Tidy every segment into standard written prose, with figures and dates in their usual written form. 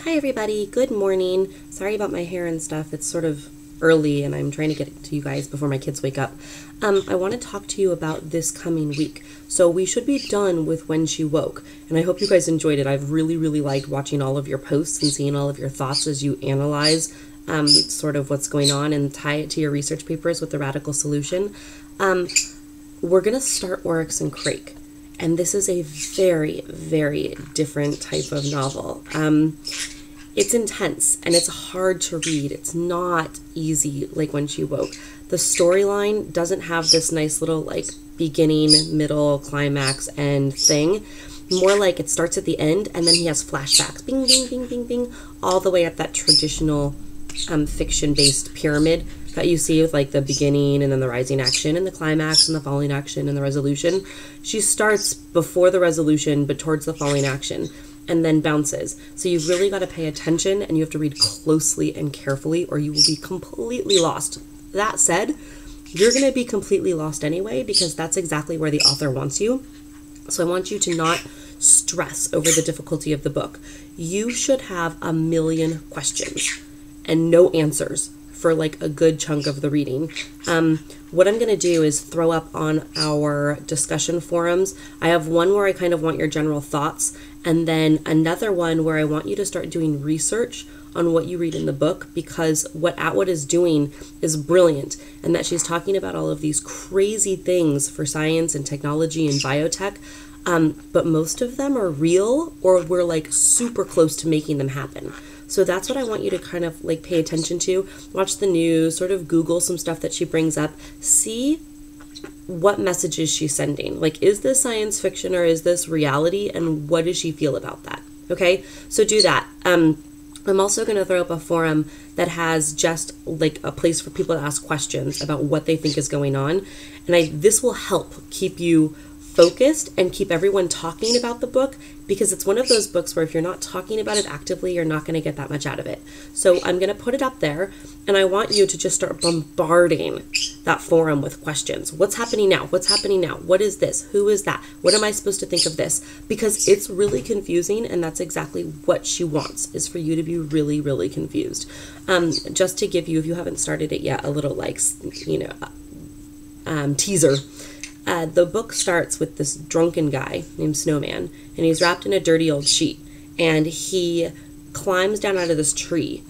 Hi everybody, good morning. Sorry about my hair and stuff. It's sort of early and I'm trying to get it to you guys before my kids wake up. I want to talk to you about this coming week. So we should be done with When She Woke, and I hope you guys enjoyed it. I've really liked watching all of your posts and seeing all of your thoughts as you analyze sort of what's going on and tie it to your research papers with the radical solution. We're going to start Oryx and Crake. And this is a very different type of novel. It's intense and it's hard to read. It's not easy like When She Woke. The storyline doesn't have this nice little like beginning, middle, climax, end thing. More like it starts at the end and then he has flashbacks. Bing, bing, bing, bing, bing. All the way at that traditional fiction-based pyramid that you see with like the beginning and then the rising action and the climax and the falling action and the resolution. She starts before the resolution but towards the falling action and then bounces. So you've really got to pay attention and you have to read closely and carefully or you will be completely lost. That said, you're going to be completely lost anyway because that's exactly where the author wants you. So I want you to not stress over the difficulty of the book. You should have a million questions and no answers for like a good chunk of the reading. What I'm going to do is throw up on our discussion forums. I have one where I kind of want your general thoughts, and then another one where I want you to start doing research on what you read in the book, because what Atwood is doing is brilliant, and that she's talking about all of these crazy things for science and technology and biotech, but most of them are real or we're like super close to making them happen. So that's what I want you to kind of like pay attention to. Watch the news, sort of Google some stuff that she brings up. See what messages she's sending. Like, is this science fiction or is this reality? And what does she feel about that? Okay, so do that. I'm also going to throw up a forum that has just like a place for people to ask questions about what they think is going on. And this will help keep you focused and keep everyone talking about the book, because it's one of those books where if you're not talking about it actively, you're not going to get that much out of it. So I'm going to put it up there and I want you to just start bombarding that forum with questions. What's happening now? What's happening now? What is this? Who is that? What am I supposed to think of this? Because it's really confusing, and that's exactly what she wants, is for you to be really confused. Just to give you, if you haven't started it yet, a little like, teaser. The book starts with this drunken guy named Snowman, and he's wrapped in a dirty old sheet, and he climbs down out of this tree,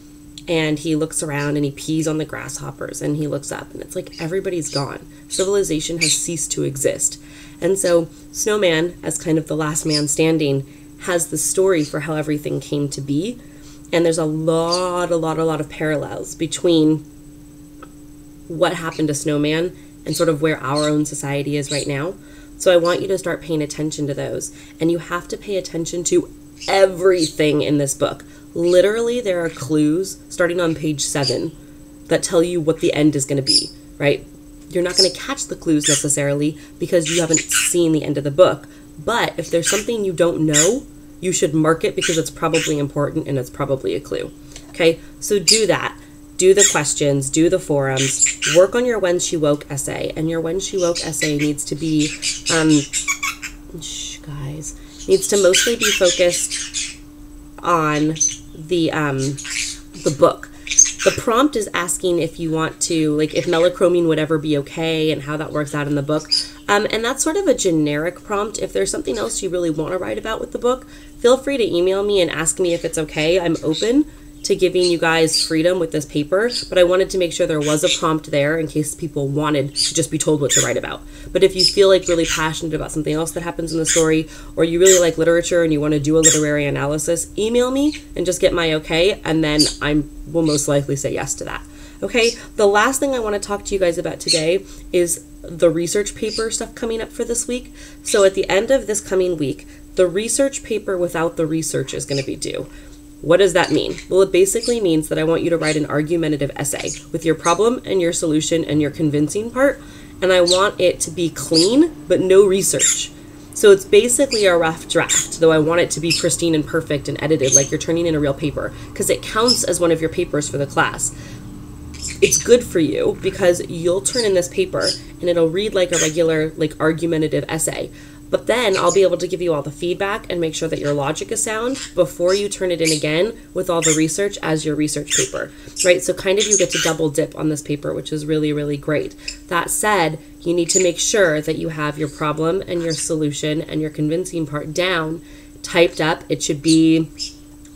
and he looks around and he pees on the grasshoppers, and he looks up and it's like everybody's gone. Civilization has ceased to exist. And so Snowman, as kind of the last man standing, has the story for how everything came to be, and there's a lot of parallels between what happened to Snowman and sort of where our own society is right now. So I want you to start paying attention to those. And you have to pay attention to everything in this book. Literally, there are clues starting on page 7 that tell you what the end is going to be, right? You're not going to catch the clues necessarily because you haven't seen the end of the book. But if there's something you don't know, you should mark it because it's probably important and it's probably a clue. Okay, so do that. Do the questions, do the forums, work on your When She Woke essay, and your When She Woke essay needs to be, needs to mostly be focused on the book. The prompt is asking if you want to, like, if melochroming would ever be okay and how that works out in the book. And that's sort of a generic prompt. If there's something else you really want to write about with the book, feel free to email me and ask me if it's okay. I'm open to giving you guys freedom with this paper, but I wanted to make sure there was a prompt there in case people wanted to just be told what to write about. But if you feel like really passionate about something else that happens in the story, or you really like literature and you want to do a literary analysis, email me and just get my okay, and then I will most likely say yes to that. Okay, the last thing I want to talk to you guys about today is the research paper stuff coming up for this week. So at the end of this coming week, the research paper without the research is going to be due. What does that mean? Well, it basically means that I want you to write an argumentative essay with your problem and your solution and your convincing part, and I want it to be clean, but no research. So it's basically a rough draft, though I want it to be pristine and perfect and edited like you're turning in a real paper, because it counts as one of your papers for the class. It's good for you because you'll turn in this paper and it'll read like a regular, like, argumentative essay, But then I'll be able to give you all the feedback and make sure that your logic is sound before you turn it in again with all the research as your research paper, right? So kind of you get to double dip on this paper, which is really, really great. That said, you need to make sure that you have your problem and your solution and your convincing part down, typed up. It should be,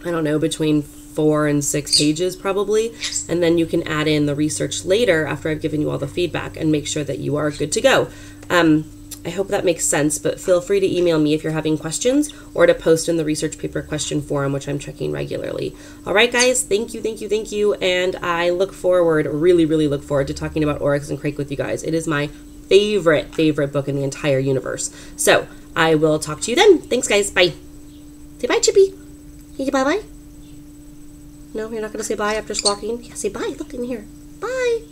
I don't know, between 4 and 6 pages probably, and then you can add in the research later after I've given you all the feedback and make sure that you are good to go. I hope that makes sense, but feel free to email me if you're having questions or to post in the research paper question forum, which I'm checking regularly. All right, guys, thank you, and I look forward, really look forward to talking about Oryx and Crake with you guys. It is my favorite book in the entire universe. So I will talk to you then. Thanks, guys. Bye. Say bye, Chippy. Say bye-bye. No, you're not going to say bye after squawking? Yeah, say bye. Look in here. Bye.